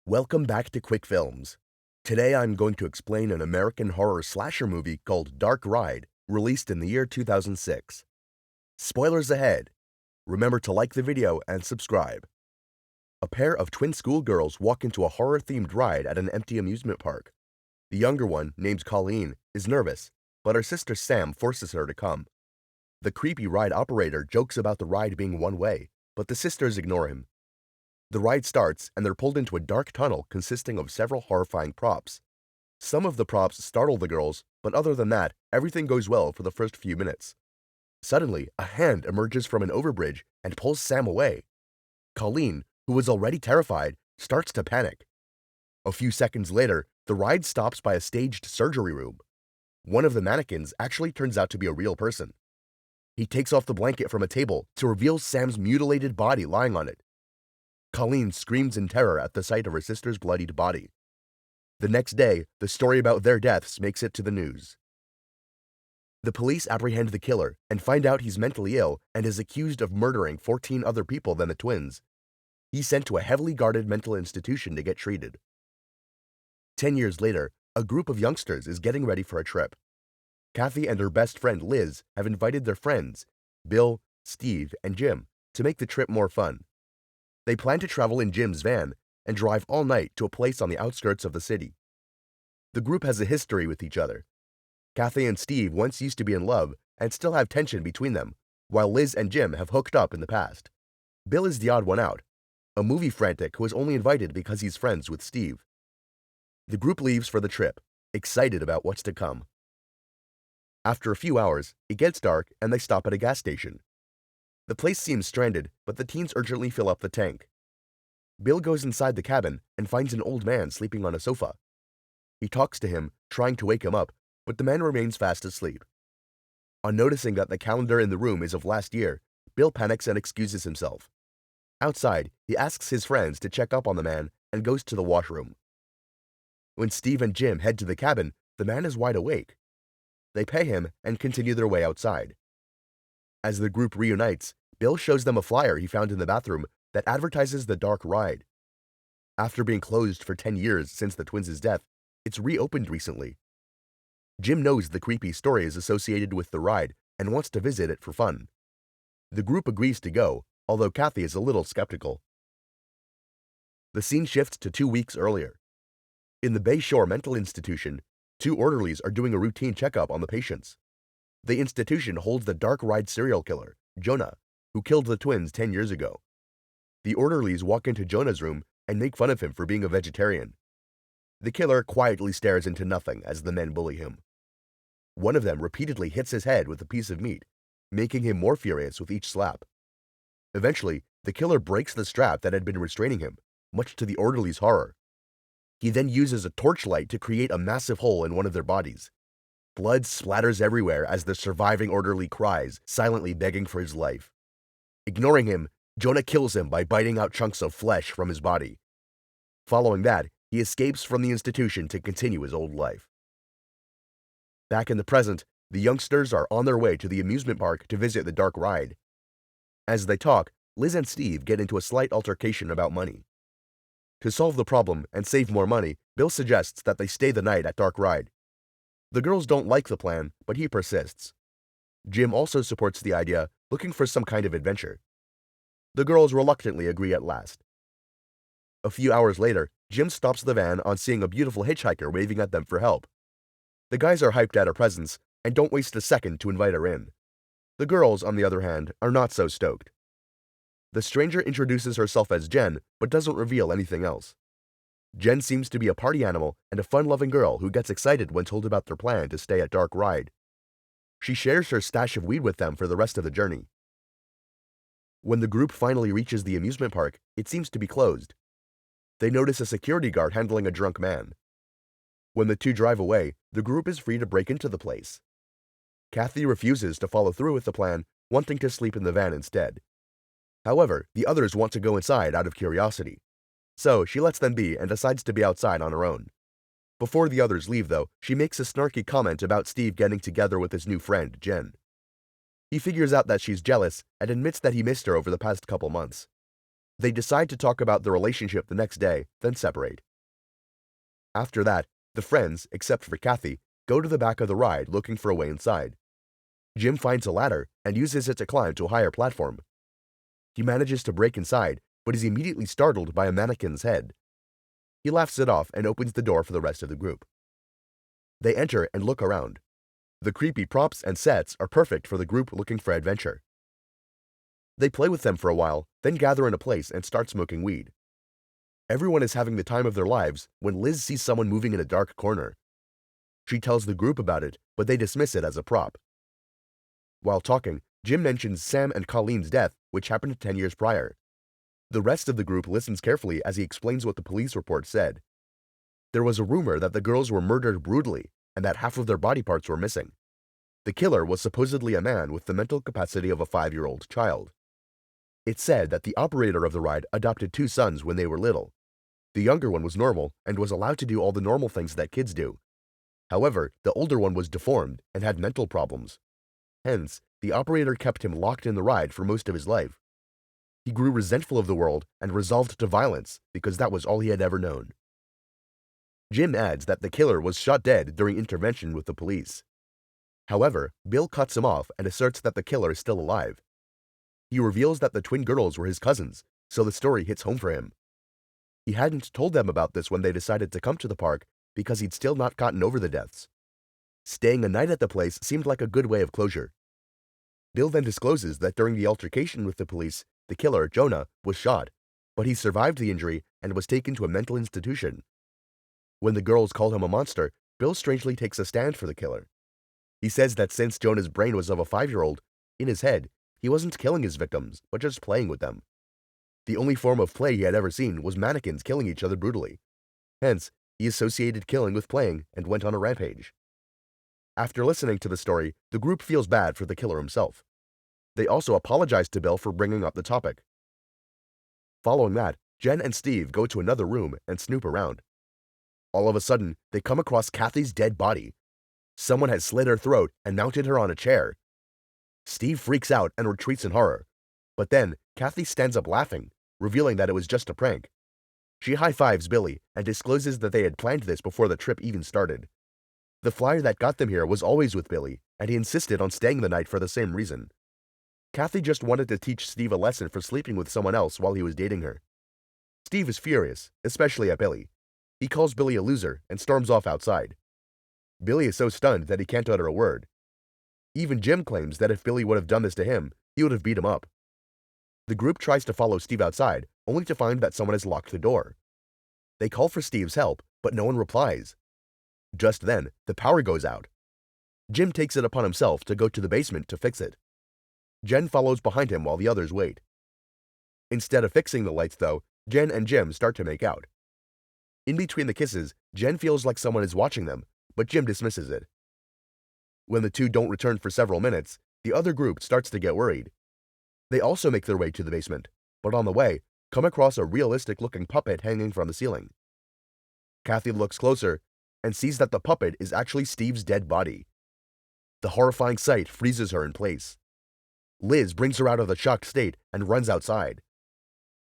Welcome back to Quick Films. Today I'm going to explain an American horror slasher movie called Dark Ride, released in the year 2006. Spoilers ahead. Remember to like the video and subscribe. A pair of twin schoolgirls walk into a horror-themed ride at an empty amusement park. The younger one, named Colleen, is nervous, but her sister Sam forces her to come. The creepy ride operator jokes about the ride being one way, but the sisters ignore him. The ride starts, and they're pulled into a dark tunnel consisting of several horrifying props. Some of the props startle the girls, but other than that, everything goes well for the first few minutes. Suddenly, a hand emerges from an overbridge and pulls Sam away. Colleen, who was already terrified, starts to panic. A few seconds later, the ride stops by a staged surgery room. One of the mannequins actually turns out to be a real person. He takes off the blanket from a table to reveal Sam's mutilated body lying on it. Colleen screams in terror at the sight of her sister's bloodied body. The next day, the story about their deaths makes it to the news. The police apprehend the killer and find out he's mentally ill and is accused of murdering 14 other people than the twins. He's sent to a heavily guarded mental institution to get treated. 10 years later, a group of youngsters is getting ready for a trip. Kathy and her best friend Liz have invited their friends, Bill, Steve, and Jim, to make the trip more fun. They plan to travel in Jim's van and drive all night to a place on the outskirts of the city. The group has a history with each other. Kathy and Steve once used to be in love and still have tension between them, while Liz and Jim have hooked up in the past. Bill is the odd one out, a movie frantic who is only invited because he's friends with Steve. The group leaves for the trip, excited about what's to come. After a few hours, it gets dark and they stop at a gas station. The place seems stranded, but the teens urgently fill up the tank. Bill goes inside the cabin and finds an old man sleeping on a sofa. He talks to him, trying to wake him up, but the man remains fast asleep. On noticing that the calendar in the room is of last year, Bill panics and excuses himself. Outside, he asks his friends to check up on the man and goes to the washroom. When Steve and Jim head to the cabin, the man is wide awake. They pay him and continue their way outside. As the group reunites, Bill shows them a flyer he found in the bathroom that advertises the Dark Ride. After being closed for 10 years since the twins' death, it's reopened recently. Jim knows the creepy story is associated with the ride and wants to visit it for fun. The group agrees to go, although Kathy is a little skeptical. The scene shifts to 2 weeks earlier. In the Bay Shore Mental Institution, 2 orderlies are doing a routine checkup on the patients. The institution holds the Dark Ride serial killer, Jonah, who killed the twins 10 years ago. The orderlies walk into Jonah's room and make fun of him for being a vegetarian. The killer quietly stares into nothing as the men bully him. One of them repeatedly hits his head with a piece of meat, making him more furious with each slap. Eventually, the killer breaks the strap that had been restraining him, much to the orderlies' horror. He then uses a torchlight to create a massive hole in one of their bodies. Blood splatters everywhere as the surviving orderly cries, silently begging for his life. Ignoring him, Jonah kills him by biting out chunks of flesh from his body. Following that, he escapes from the institution to continue his old life. Back in the present, the youngsters are on their way to the amusement park to visit the Dark Ride. As they talk, Liz and Steve get into a slight altercation about money. To solve the problem and save more money, Bill suggests that they stay the night at Dark Ride. The girls don't like the plan, but he persists. Jim also supports the idea, looking for some kind of adventure. The girls reluctantly agree at last. A few hours later, Jim stops the van on seeing a beautiful hitchhiker waving at them for help. The guys are hyped at her presence and don't waste a second to invite her in. The girls, on the other hand, are not so stoked. The stranger introduces herself as Jen, but doesn't reveal anything else. Jen seems to be a party animal and a fun-loving girl who gets excited when told about their plan to stay at Dark Ride. She shares her stash of weed with them for the rest of the journey. When the group finally reaches the amusement park, it seems to be closed. They notice a security guard handling a drunk man. When the two drive away, the group is free to break into the place. Kathy refuses to follow through with the plan, wanting to sleep in the van instead. However, the others want to go inside out of curiosity. So she lets them be and decides to be outside on her own. Before the others leave, though, she makes a snarky comment about Steve getting together with his new friend, Jen. He figures out that she's jealous and admits that he missed her over the past couple months. They decide to talk about the relationship the next day, then separate. After that, the friends, except for Kathy, go to the back of the ride looking for a way inside. Jim finds a ladder and uses it to climb to a higher platform. He manages to break inside, but is immediately startled by a mannequin's head. He laughs it off and opens the door for the rest of the group. They enter and look around. The creepy props and sets are perfect for the group looking for adventure. They play with them for a while, then gather in a place and start smoking weed. Everyone is having the time of their lives when Liz sees someone moving in a dark corner. She tells the group about it, but they dismiss it as a prop. While talking, Jim mentions Sam and Colleen's death, which happened 10 years prior. The rest of the group listens carefully as he explains what the police report said. There was a rumor that the girls were murdered brutally and that half of their body parts were missing. The killer was supposedly a man with the mental capacity of a 5-year-old child. It said that the operator of the ride adopted 2 sons when they were little. The younger one was normal and was allowed to do all the normal things that kids do. However, the older one was deformed and had mental problems. Hence, the operator kept him locked in the ride for most of his life. He grew resentful of the world and resolved to violence because that was all he had ever known. Jim adds that the killer was shot dead during intervention with the police. However, Bill cuts him off and asserts that the killer is still alive. He reveals that the twin girls were his cousins, so the story hits home for him. He hadn't told them about this when they decided to come to the park because he'd still not gotten over the deaths. Staying a night at the place seemed like a good way of closure. Bill then discloses that during the altercation with the police, the killer, Jonah, was shot, but he survived the injury and was taken to a mental institution. When the girls call him a monster, Bill strangely takes a stand for the killer. He says that since Jonah's brain was of a 5-year-old, in his head, he wasn't killing his victims, but just playing with them. The only form of play he had ever seen was mannequins killing each other brutally. Hence, he associated killing with playing and went on a rampage. After listening to the story, the group feels bad for the killer himself. They also apologize to Bill for bringing up the topic. Following that, Jen and Steve go to another room and snoop around. All of a sudden, they come across Kathy's dead body. Someone had slit her throat and mounted her on a chair. Steve freaks out and retreats in horror. But then, Kathy stands up laughing, revealing that it was just a prank. She high-fives Billy and discloses that they had planned this before the trip even started. The flyer that got them here was always with Billy, and he insisted on staying the night for the same reason. Kathy just wanted to teach Steve a lesson for sleeping with someone else while he was dating her. Steve is furious, especially at Billy. He calls Billy a loser and storms off outside. Billy is so stunned that he can't utter a word. Even Jim claims that if Billy would have done this to him, he would have beat him up. The group tries to follow Steve outside, only to find that someone has locked the door. They call for Steve's help, but no one replies. Just then, the power goes out. Jim takes it upon himself to go to the basement to fix it. Jen follows behind him while the others wait. Instead of fixing the lights, though, Jen and Jim start to make out. In between the kisses, Jen feels like someone is watching them, but Jim dismisses it. When the two don't return for several minutes, the other group starts to get worried. They also make their way to the basement, but on the way, come across a realistic-looking puppet hanging from the ceiling. Kathy looks closer and sees that the puppet is actually Steve's dead body. The horrifying sight freezes her in place. Liz brings her out of the shocked state and runs outside.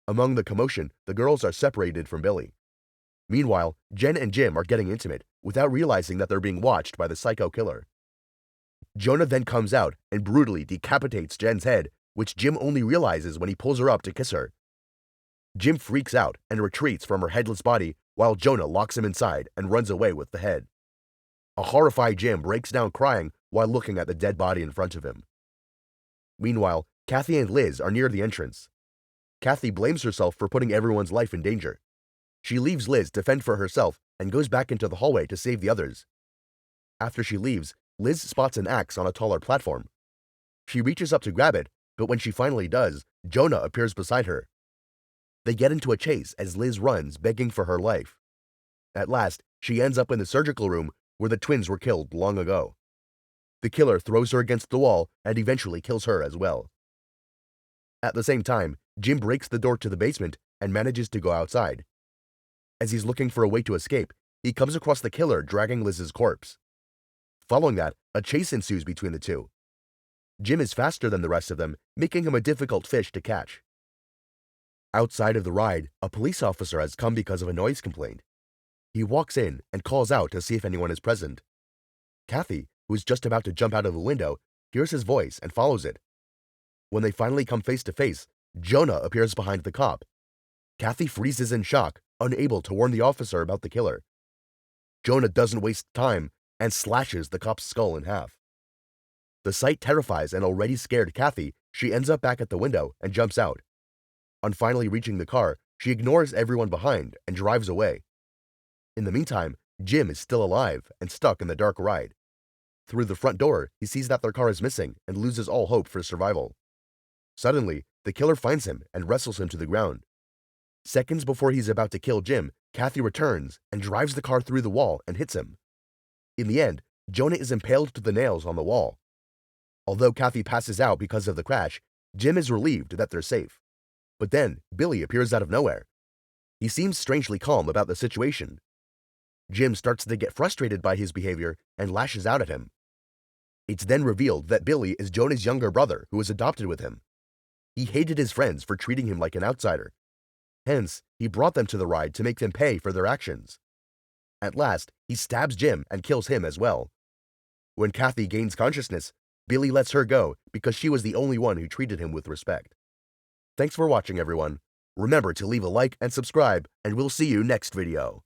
Among the commotion, the girls are separated from Billy. Meanwhile, Jen and Jim are getting intimate without realizing that they're being watched by the psycho killer. Jonah then comes out and brutally decapitates Jen's head, which Jim only realizes when he pulls her up to kiss her. Jim freaks out and retreats from her headless body while Jonah locks him inside and runs away with the head. A horrified Jim breaks down crying while looking at the dead body in front of him. Meanwhile, Kathy and Liz are near the entrance. Kathy blames herself for putting everyone's life in danger. She leaves Liz to fend for herself and goes back into the hallway to save the others. After she leaves, Liz spots an axe on a taller platform. She reaches up to grab it, but when she finally does, Jonah appears beside her. They get into a chase as Liz runs, begging for her life. At last, she ends up in the surgical room where the twins were killed long ago. The killer throws her against the wall and eventually kills her as well. At the same time, Jim breaks the door to the basement and manages to go outside. As he's looking for a way to escape, he comes across the killer dragging Liz's corpse. Following that, a chase ensues between the two. Jim is faster than the rest of them, making him a difficult fish to catch. Outside of the ride, a police officer has come because of a noise complaint. He walks in and calls out to see if anyone is present. Kathy, who is just about to jump out of the window, hears his voice and follows it. When they finally come face to face, Jonah appears behind the cop. Kathy freezes in shock, unable to warn the officer about the killer. Jonah doesn't waste time and slashes the cop's skull in half. The sight terrifies an already scared Kathy. She ends up back at the window and jumps out. On finally reaching the car, she ignores everyone behind and drives away. In the meantime, Jim is still alive and stuck in the dark ride. Through the front door, he sees that their car is missing and loses all hope for survival. Suddenly, the killer finds him and wrestles him to the ground. Seconds before he's about to kill Jim, Kathy returns and drives the car through the wall and hits him. In the end, Jonah is impaled to the nails on the wall. Although Kathy passes out because of the crash, Jim is relieved that they're safe. But then, Billy appears out of nowhere. He seems strangely calm about the situation. Jim starts to get frustrated by his behavior and lashes out at him. It's then revealed that Billy is Jonah's younger brother who was adopted with him. He hated his friends for treating him like an outsider. Hence, he brought them to the ride to make them pay for their actions. At last, he stabs Jim and kills him as well. When Kathy gains consciousness, Billy lets her go because she was the only one who treated him with respect. Thanks for watching, everyone. Remember to leave a like and subscribe, and we'll see you next video.